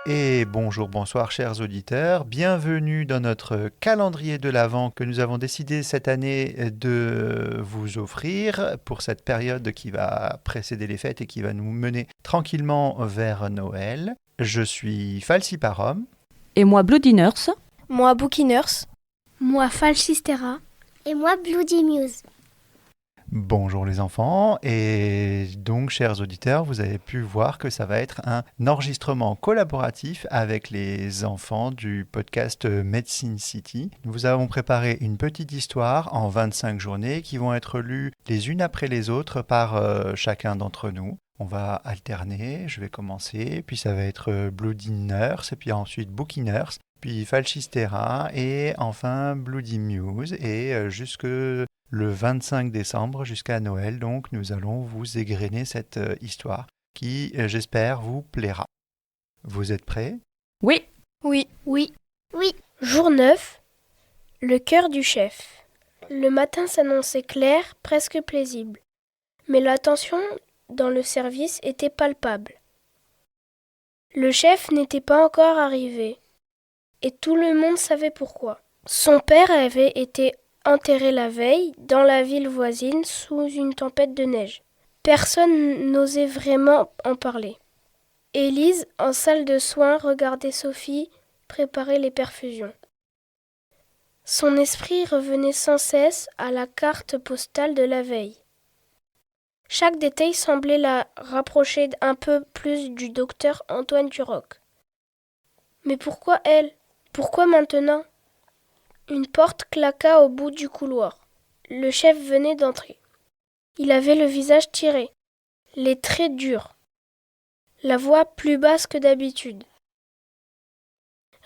Et bonjour, bonsoir chers auditeurs, bienvenue dans notre calendrier de l'Avent que nous avons décidé cette année de vous offrir pour cette période qui va précéder les fêtes et qui va nous mener tranquillement vers Noël. Je suis Falsiparum. Et moi, Bloody Nurse. Moi, Bookie Nurse. Moi, Falchistera. Et moi, Bloody Muse. Bonjour les enfants, et donc chers auditeurs, vous avez pu voir que ça va être un enregistrement collaboratif avec les enfants du podcast Medicine City. Nous avons préparé une petite histoire en 25 journées qui vont être lues les unes après les autres par chacun d'entre nous. On va alterner, je vais commencer, puis ça va être Bloody Nurse, et puis ensuite Bookie Nurse, puis Falchistera, et enfin Bloody Muse, et jusque le 25 décembre jusqu'à Noël, donc nous allons vous égrener cette histoire qui, j'espère, vous plaira. Vous êtes prêts ? Oui. Oui. Oui. Oui. Jour 9. Le cœur du chef. Le matin s'annonçait clair, presque paisible. Mais la tension dans le service était palpable. Le chef n'était pas encore arrivé. Et tout le monde savait pourquoi. Son père avait été enterré la veille dans la ville voisine sous une tempête de neige. Personne n'osait vraiment en parler. Élise, en salle de soins, regardait Sophie préparer les perfusions. Son esprit revenait sans cesse à la carte postale de la veille. Chaque détail semblait la rapprocher un peu plus du docteur Antoine Duroc. Mais pourquoi elle ? Pourquoi maintenant ? Une porte claqua au bout du couloir. Le chef venait d'entrer. Il avait le visage tiré, les traits durs, la voix plus basse que d'habitude.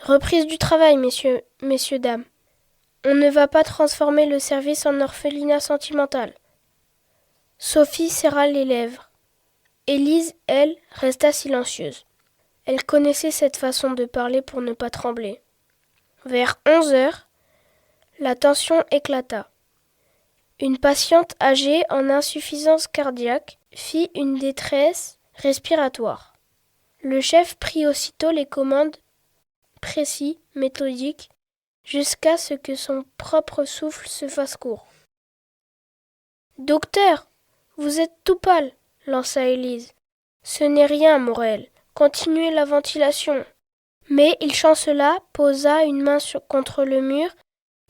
Reprise du travail, messieurs, dames. On ne va pas transformer le service en orphelinat sentimental. Sophie serra les lèvres. Élise, elle, resta silencieuse. Elle connaissait cette façon de parler pour ne pas trembler. Vers 11h, la tension éclata. Une patiente âgée en insuffisance cardiaque fit une détresse respiratoire. Le chef prit aussitôt les commandes, précis, méthodiques, jusqu'à ce que son propre souffle se fasse court. « Docteur, vous êtes tout pâle, lança Élise. Ce n'est rien, Morel. Continuez la ventilation. Mais il chancela, posa une main contre le mur,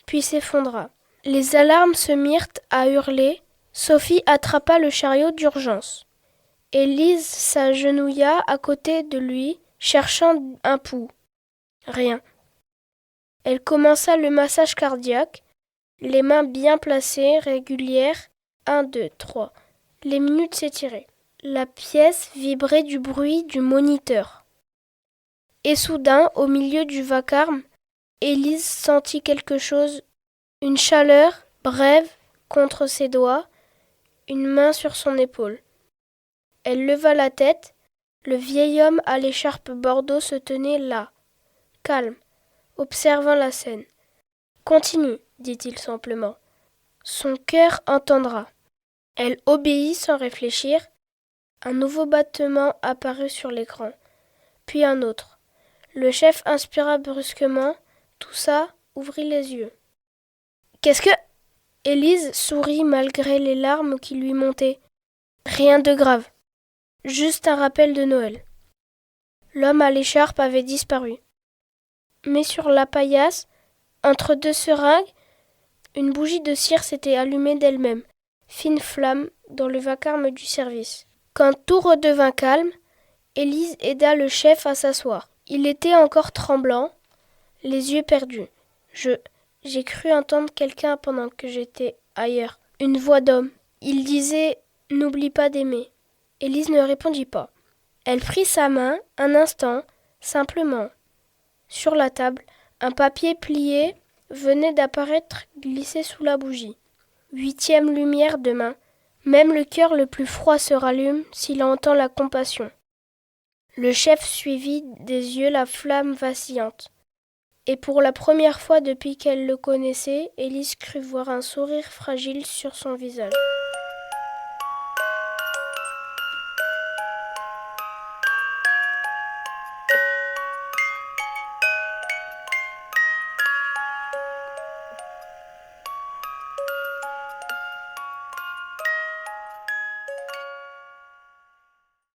puis s'effondra. Les alarmes se mirent à hurler. Sophie attrapa le chariot d'urgence. Élise s'agenouilla à côté de lui, cherchant un pouls. Rien. Elle commença le massage cardiaque, les mains bien placées, régulières. 1, 2, 3. Les minutes s'étiraient. La pièce vibrait du bruit du moniteur. Et soudain, au milieu du vacarme, Élise sentit quelque chose, une chaleur brève contre ses doigts, une main sur son épaule. Elle leva la tête, le vieil homme à l'écharpe bordeaux se tenait là, calme, observant la scène. « Continue, dit-il simplement. Son cœur entendra. » Elle obéit sans réfléchir. Un nouveau battement apparut sur l'écran, puis un autre. Le chef inspira brusquement, toussa, ouvrit les yeux. « Qu'est-ce que... » Élise sourit malgré les larmes qui lui montaient. Rien de grave. Juste un rappel de Noël. L'homme à l'écharpe avait disparu. Mais sur la paillasse, entre deux seringues, une bougie de cire s'était allumée d'elle-même, fine flamme dans le vacarme du service. Quand tout redevint calme, Élise aida le chef à s'asseoir. Il était encore tremblant, les yeux perdus. J'ai cru entendre quelqu'un pendant que j'étais ailleurs. Une voix d'homme. Il disait « N'oublie pas d'aimer ». Élise ne répondit pas. Elle prit sa main, un instant, simplement. Sur la table, un papier plié venait d'apparaître glissé sous la bougie. 8e lumière demain. Même le cœur le plus froid se rallume s'il entend la compassion. Le chef suivit des yeux la flamme vacillante. Et pour la première fois depuis qu'elle le connaissait, Élise crut voir un sourire fragile sur son visage.